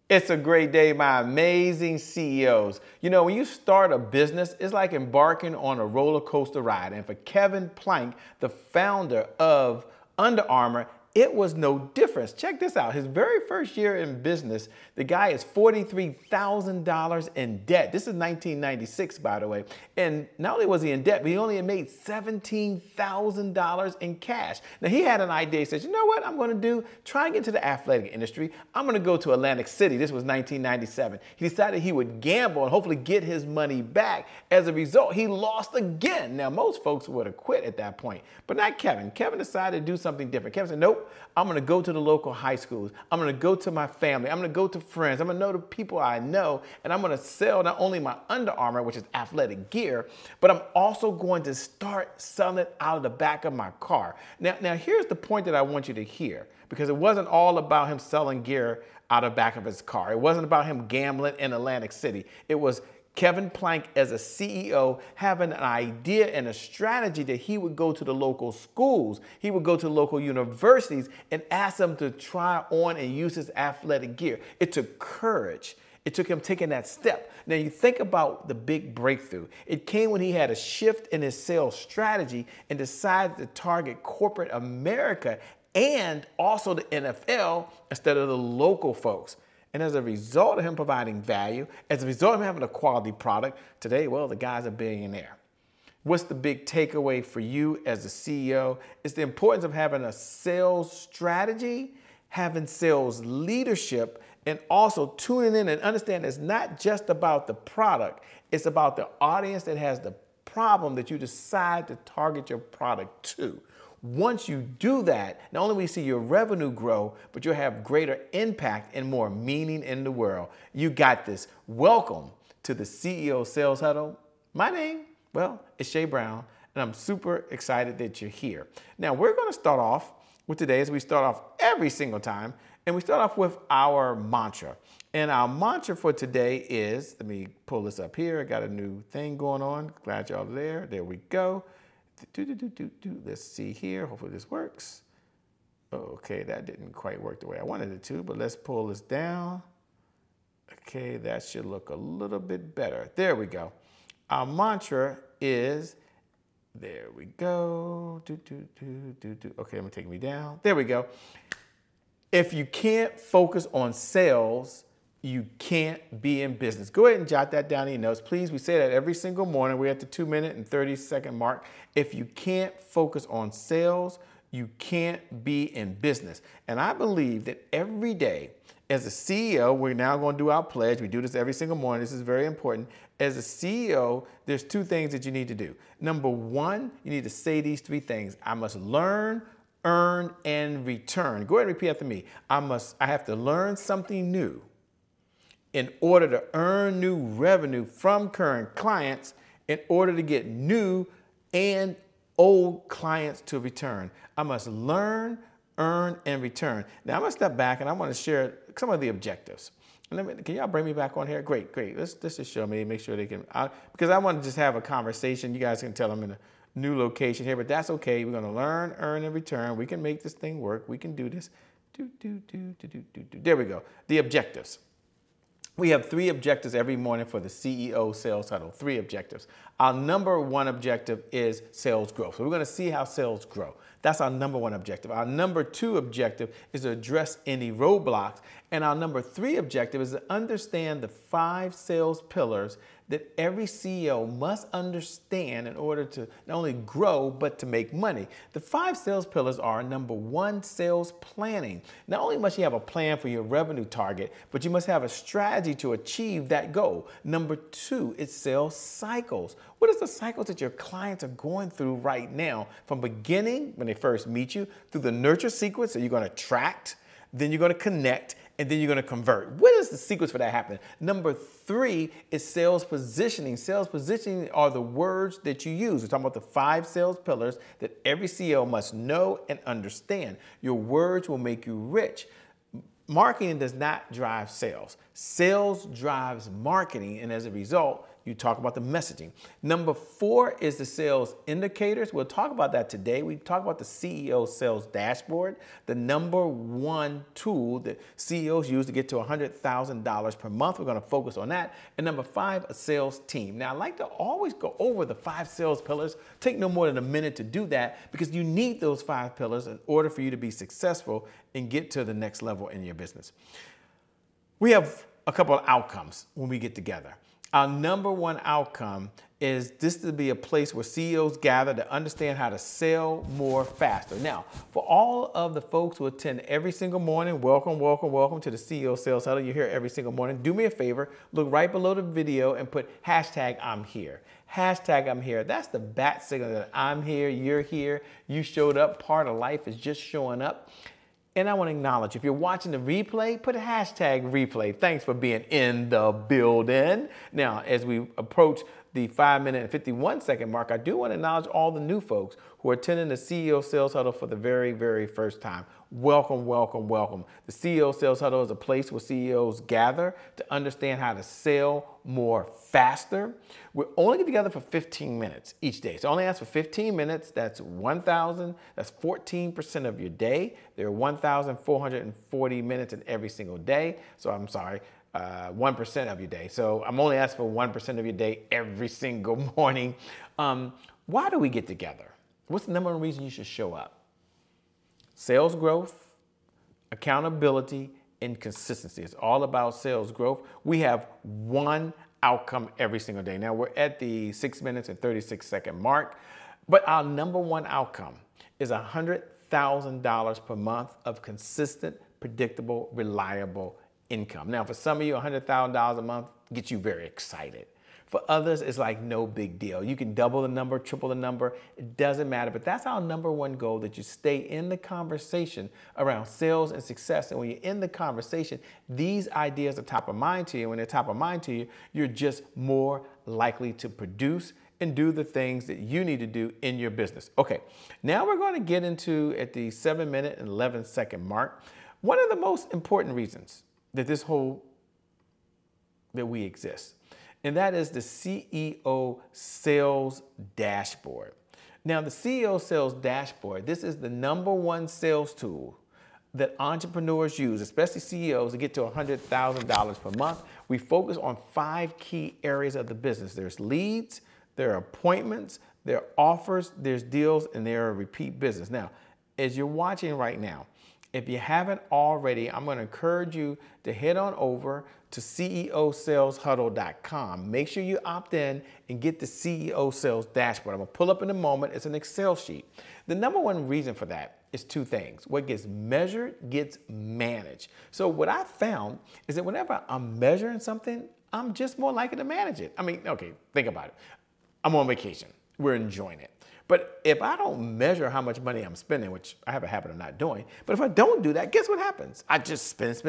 It's a great day, my amazing CEOs. You know, when you start a business, it's like embarking on a roller coaster ride. And for Kevin Plank, the founder of Under Armour, it was no difference. Check this out. His very first year in business, the guy is $43,000 in debt. This is 1996, by the way. And not only was he in debt, but he only had made $17,000 in cash. Now, he had an idea. He says, you know what I'm going to do? Try and get into the athletic industry. I'm going to go to Atlantic City. This was 1997. He decided he would gamble and hopefully get his money back. As a result, he lost again. Now, most folks would have quit at that point, but not Kevin. Kevin decided to do something different. Kevin said, nope. I'm going to go to the local high schools. I'm going to go to my family. I'm going to go to friends. I'm going to know the people I know. And I'm going to sell not only my Under Armour, which is athletic gear, but I'm also going to start selling it out of the back of my car. Now here's the point that I want you to hear, because it wasn't all about him selling gear out of the back of his car. It wasn't about him gambling in Atlantic City. It was Kevin Plank, as a CEO, having an idea and a strategy that he would go to the local schools, he would go to local universities and ask them to try on and use his athletic gear. It took courage. It took him taking that step. Now, you think about the big breakthrough. It came when he had a shift in his sales strategy and decided to target corporate America and also the NFL instead of the local folks. And as a result of him providing value, as a result of him having a quality product, today, well, the guy's a billionaire. What's the big takeaway for you as a CEO? It's the importance of having a sales strategy, having sales leadership, and also tuning in and understand it's not just about the product. It's about the audience that has the problem that you decide to target your product to. Once you do that, not only will you see your revenue grow, but you'll have greater impact and more meaning in the world. You got this. Welcome to the CEO Sales Huddle. My name, well, is Shay Brown, and I'm super excited that you're here. Now, we're going to start off with today, as we start off every single time, and we start off with our mantra. And our mantra for today is, let me pull this up here. I got a new thing going on. Glad y'all are there. There we go. Let's see here. Hopefully this works. Okay, that didn't quite work the way I wanted it to, but let's pull this down. Okay, that should look a little bit better. There we go. Our mantra is, there we go. Okay, I'm gonna take me down. There we go. If you can't focus on sales, you can't be in business. Go ahead and jot that down in your notes. Please, we say that every single morning. We're at the 2-minute and 30-second mark. If you can't focus on sales, you can't be in business. And I believe that every day, as a CEO, we're now going to do our pledge. We do this every single morning. This is very important. As a CEO, there's 2 things that you need to do. Number 1, you need to say these 3 things. I must learn, earn, and return. Go ahead and repeat after me. I have to learn something new in order to earn new revenue from current clients, in order to get new and old clients to return. I must learn, earn, and return. Now, I'm going to step back and I want to share some of the objectives. Can y'all bring me back on here? Great. Let's just show me, make sure they can, because I want to just have a conversation. You guys can tell them in a new location here, but that's okay. We're going to learn, earn, and return. We can make this thing work. We can do this. There we go. The objectives. We have 3 objectives every morning for the CEO Sales Huddle, 3 objectives. Our number 1 objective is sales growth. So we're going to see how sales grow. That's our number 1 objective. Our number 2 objective is to address any roadblocks. And our number 3 objective is to understand the 5 sales pillars that every CEO must understand in order to not only grow, but to make money. The 5 sales pillars are: number 1, sales planning. Not only must you have a plan for your revenue target, but you must have a strategy to achieve that goal. Number 2, it's sales cycles. What is the cycles that your clients are going through right now, from beginning, when they first meet you, through the nurture sequence that you're going to attract, then you're going to connect, and then you're going to convert. What is the sequence for that happening? Number 3 is sales positioning. Sales positioning are the words that you use. We're talking about the 5 sales pillars that every CEO must know and understand. Your words will make you rich. Marketing does not drive sales. Sales drives marketing, and as a result, You talk about the messaging. Number 4 is the sales indicators. We'll talk about that today. We talk about the CEO sales dashboard, the number 1 tool that CEOs use to get to $100,000 per month. We're going to focus on that. And number 5, a sales team. Now, I like to always go over the 5 sales pillars. Take no more than a minute to do that because you need those 5 pillars in order for you to be successful and get to the next level in your business. We have a couple of outcomes when we get together. Our number 1 outcome is this to be a place where CEOs gather to understand how to sell more faster. Now, for all of the folks who attend every single morning, welcome, welcome, welcome to the CEO Sales Huddle. You're here every single morning. Do me a favor, look right below the video and put hashtag I'm here. Hashtag I'm here. That's the bat signal that I'm here, you're here, you showed up. Part of life is just showing up. And I want to acknowledge, if you're watching the replay, put a hashtag replay. Thanks for being in the building. Now, as we approach the 5-minute and 51-second mark, I do want to acknowledge all the new folks who are attending the CEO Sales Huddle for the very, very first time. Welcome, welcome, welcome. The CEO Sales Huddle is a place where CEOs gather to understand how to sell more faster. We're only get together for 15 minutes each day. So only ask for 15 minutes. That's 1,000. That's 14% of your day. There are 1,440 minutes in every single day. So I'm sorry. 1% of your day. So I'm only asking for 1% of your day every single morning. Why do we get together? What's the number one reason you should show up? Sales growth, accountability, and consistency. It's all about sales growth. We have 1 outcome every single day. Now we're at the 6 minutes and 36-second mark, but our number 1 outcome is $100,000 per month of consistent, predictable, reliable income. Now, for some of you, $100,000 a month gets you very excited. For others, it's like no big deal. You can double the number, triple the number. It doesn't matter. But that's our number 1 goal, that you stay in the conversation around sales and success. And when you're in the conversation, these ideas are top of mind to you. When they're top of mind to you, you're just more likely to produce and do the things that you need to do in your business. Okay, now we're going to get into, at the 7-minute and 11-second mark, one of the most important reasons that that we exist. And that is the CEO Sales Dashboard. Now, the CEO Sales Dashboard, this is the number 1 sales tool that entrepreneurs use, especially CEOs, to get to $100,000 per month. We focus on 5 key areas of the business. There's leads, there are appointments, there are offers, there's deals, and there are repeat business. Now, as you're watching right now, if you haven't already, I'm going to encourage you to head on over to ceosaleshuddle.com. Make sure you opt in and get the CEO Sales Dashboard. I'm going to pull up in a moment. It's an Excel sheet. The number 1 reason for that is 2 things. What gets measured gets managed. So what I found is that whenever I'm measuring something, I'm just more likely to manage it. I mean, okay, think about it. I'm on vacation. We're enjoying it. But if I don't measure how much money I'm spending, which I have a habit of not doing, but if I don't do that, guess what happens? I just spend.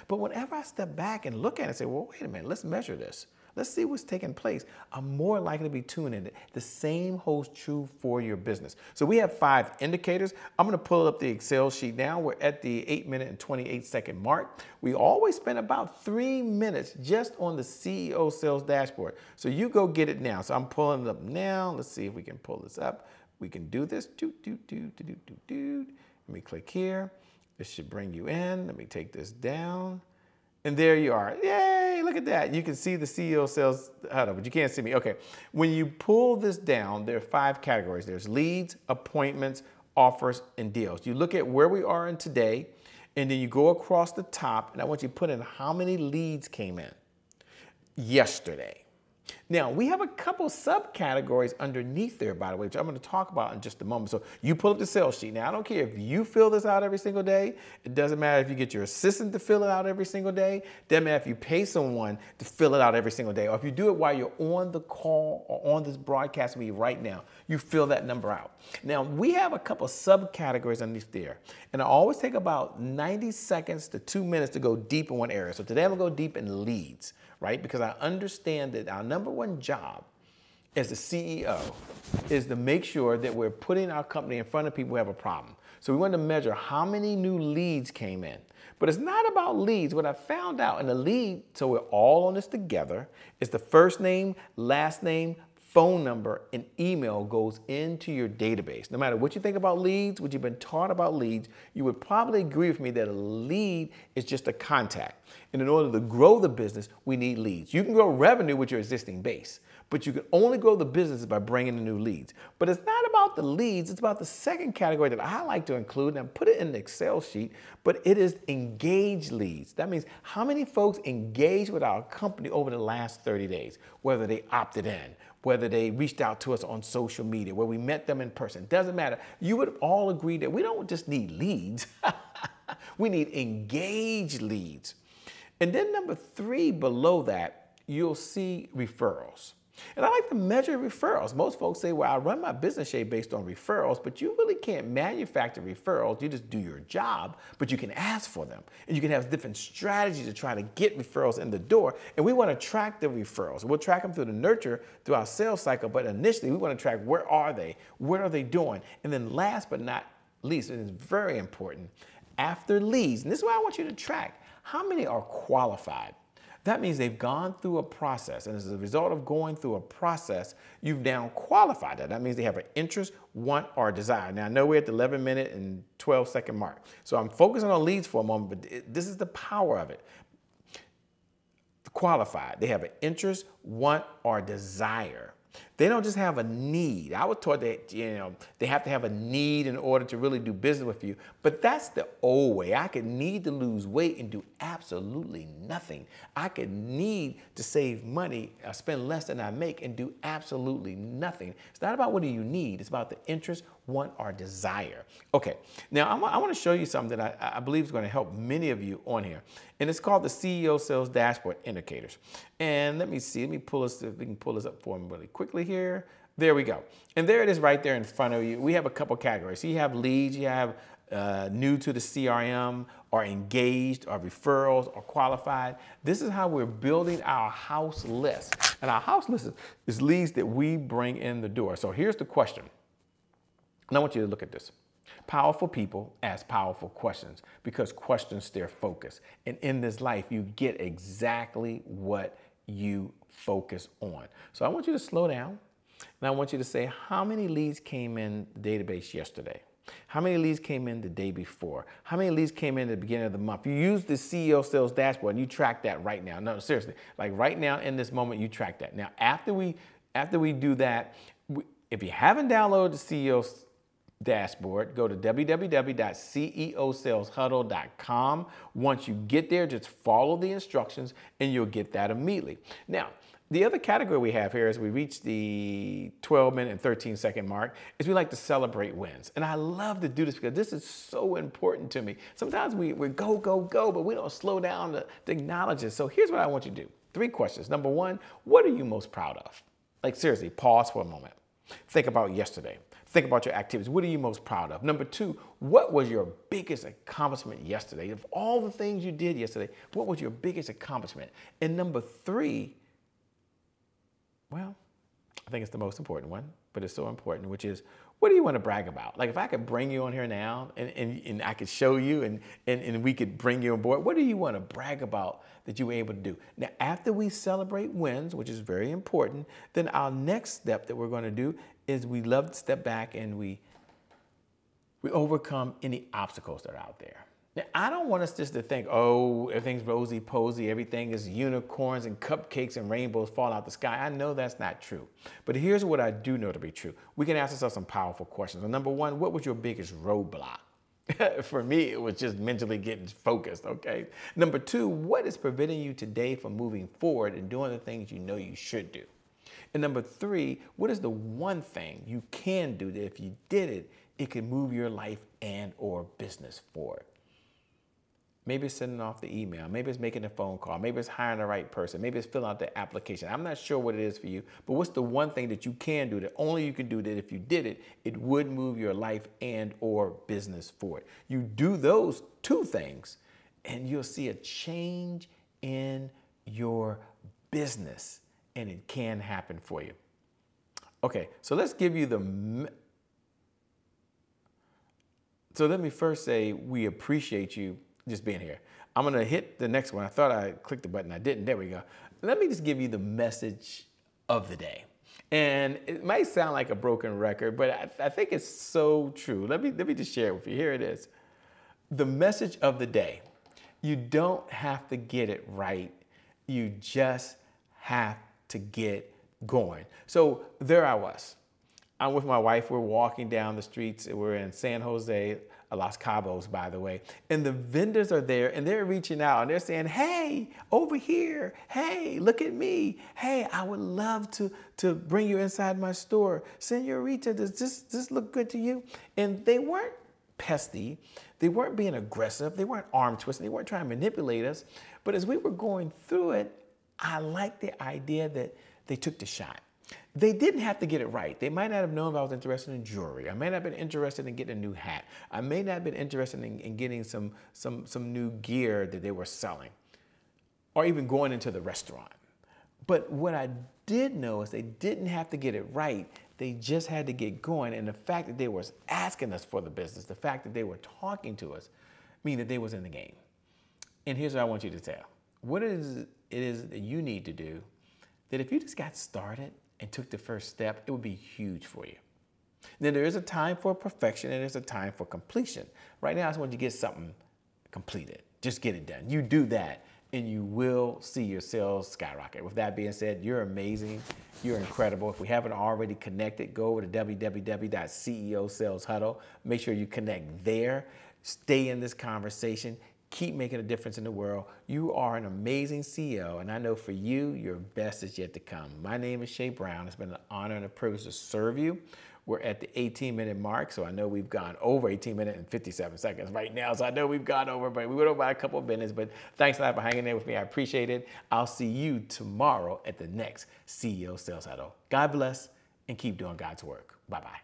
But whenever I step back and look at it and say, well, wait a minute, let's measure this. Let's see what's taking place. I'm more likely to be tuned in. The same holds true for your business. So we have 5 indicators. I'm going to pull up the Excel sheet now. We're at the 8-minute and 28-second mark. We always spend about 3 minutes just on the CEO Sales Dashboard. So you go get it now. So I'm pulling it up now. Let's see if we can pull this up. We can do this. Let me click here. This should bring you in. Let me take this down. And there you are. Yay, look at that. You can see the CEO Sales Huddle, but you can't see me. Okay, when you pull this down, there are 5 categories. There's leads, appointments, offers, and deals. You look at where we are in today, and then you go across the top, and I want you to put in how many leads came in yesterday. Now, we have a couple subcategories underneath there, by the way, which I'm going to talk about in just a moment. So you pull up the sales sheet. Now, I don't care if you fill this out every single day. It doesn't matter if you get your assistant to fill it out every single day. It doesn't matter if you pay someone to fill it out every single day, or if you do it while you're on the call or on this broadcast with me right now, you fill that number out. Now, we have a couple subcategories underneath there, and I always take about 90 seconds to 2 minutes to go deep in one area. So today I'm going to go deep in leads, right? Because I understand that our number 1 job as a CEO is to make sure that we're putting our company in front of people who have a problem. So we wanted to measure how many new leads came in. But it's not about leads. What I found out in the lead, so we're all on this together, is the first name, last name, phone number, and email goes into your database. No matter what you think about leads, what you've been taught about leads, you would probably agree with me that a lead is just a contact. And in order to grow the business, we need leads. You can grow revenue with your existing base, but you can only grow the business by bringing in new leads. But it's not about the leads, it's about the second category that I like to include, and I put it in the Excel sheet, but it is engaged leads. That means how many folks engaged with our company over the last 30 days, whether they opted in, whether they reached out to us on social media, where we met them in person. Doesn't matter. You would all agree that we don't just need leads. We need engaged leads. And then number 3 below that, you'll see referrals. And I like to measure referrals. Most folks say, well, I run my business shape based on referrals, but you really can't manufacture referrals. You just do your job, but you can ask for them. And you can have different strategies to try to get referrals in the door. And we want to track the referrals. We'll track them through the nurture, through our sales cycle, but initially we want to track where are they? What are they doing? And then last but not least, and it's very important, after leads, and this is what I want you to track, how many are qualified? That means they've gone through a process, and as a result of going through a process, you've now qualified that. That means they have an interest, want, or desire. Now, I know we're at the 11-minute and 12-second mark, so I'm focusing on leads for a moment, but this is the power of it. Qualified, they have an interest, want, or desire. They don't just have a need. I was taught that, they have to have a need in order to really do business with you. But that's the old way. I could need to lose weight and do absolutely nothing. I could need to save money, spend less than I make, and do absolutely nothing. It's not about what do you need. It's about the interest, want, or desire. Okay, now I want to show you something that I believe is going to help many of you on here. And it's called the CEO Sales Dashboard Indicators. And let me see, let me pull this, if we can pull this up for me really quickly here. There we go. And there it is right there in front of you. We have a couple categories. So you have leads, you have new to the CRM, or engaged, or referrals, or qualified. This is how we're building our house list. And our house list is leads that we bring in the door. So here's the question. And I want you to look at this. Powerful people ask powerful questions because questions steer focus. And in this life, you get exactly what you focus on. So I want you to slow down, and I want you to say, how many leads came in the database yesterday? How many leads came in the day before? How many leads came in at the beginning of the month? You use the CEO Sales Dashboard and you track that right now. No, seriously, like right now in this moment, you track that. Now, after we do that, if you haven't downloaded the CEO Dashboard, go to www.ceosaleshuddle.com. Once you get there, just follow the instructions and you'll get that immediately. Now, the other category we have here as we reach the 12-minute and 13-second mark is we like to celebrate wins. And I love to do this because this is so important to me. Sometimes we go, go, go, but we don't slow down to acknowledge it. So here's what I want you to do. 3 questions. Number 1, what are you most proud of? Like seriously, pause for a moment. Think about yesterday. Think about your activities. What are you most proud of? Number 2, what was your biggest accomplishment yesterday? Of all the things you did yesterday, what was your biggest accomplishment? And number 3, well, I think it's the most important one, but it's so important, which is, what do you want to brag about? Like if I could bring you on here now and I could show you and we could bring you on board, what do you want to brag about that you were able to do? Now, after we celebrate wins, which is very important, then our next step that we're going to do is we love to step back and we overcome any obstacles that are out there. Now, I don't want us just to think, oh, everything's rosy-posy, everything is unicorns and cupcakes and rainbows fall out the sky. I know that's not true. But here's what I do know to be true. We can ask ourselves some powerful questions. So number 1, what was your biggest roadblock? For me, it was just mentally getting focused, okay? Number 2, what is preventing you today from moving forward and doing the things you know you should do? And number 3, what is the one thing you can do that if you did it, it could move your life and or business forward? Maybe it's sending off the email. Maybe it's making a phone call. Maybe it's hiring the right person. Maybe it's filling out the application. I'm not sure what it is for you, but what's the one thing that you can do that only you can do that if you did it, it would move your life and or business forward? You do those 2 things and you'll see a change in your business, and it can happen for you. Okay, so let's give you So let me first say we appreciate you just being here. I'm gonna hit the next one. I thought I clicked the button, I didn't. There we go. Let me just give you the message of the day. And it might sound like a broken record, but I think it's so true. Let me just share it with you. Here it is. The message of the day. You don't have to get it right. You just have to get going. So there I was. I'm with my wife. We're walking down the streets. We're in San Jose, Los Cabos, by the way. And the vendors are there and they're reaching out and they're saying, hey, over here. Hey, look at me. Hey, I would love to bring you inside my store. Senorita, does this look good to you? And they weren't pesty. They weren't being aggressive. They weren't arm twisting. They weren't trying to manipulate us. But as we were going through it, I liked the idea that they took the shot. They didn't have to get it right. They might not have known if I was interested in jewelry. I may not have been interested in getting a new hat. I may not have been interested in getting some new gear that they were selling, or even going into the restaurant. But what I did know is they didn't have to get it right. They just had to get going. And the fact that they were asking us for the business, the fact that they were talking to us, mean that they was in the game. And here's what I want you to tell. What it is that you need to do, that if you just got started and took the first step, it would be huge for you. Then there is a time for perfection and there's a time for completion. Right now, I just want you to get something completed. Just get it done. You do that and you will see your sales skyrocket. With that being said, you're amazing. You're incredible. If we haven't already connected, go over to www.CEO Sales Huddle. Make sure you connect there. Stay in this conversation. Keep making a difference in the world. You are an amazing CEO, and I know for you, your best is yet to come. My name is Shay Brown. It's been an honor and a privilege to serve you. We're at the 18-minute mark, so I know we've gone over 18 minutes and 57 seconds right now, so I know we've gone over, but we went over by a couple of minutes, but thanks a lot for hanging there with me. I appreciate it. I'll see you tomorrow at the next CEO Sales Huddle. God bless, and keep doing God's work. Bye-bye.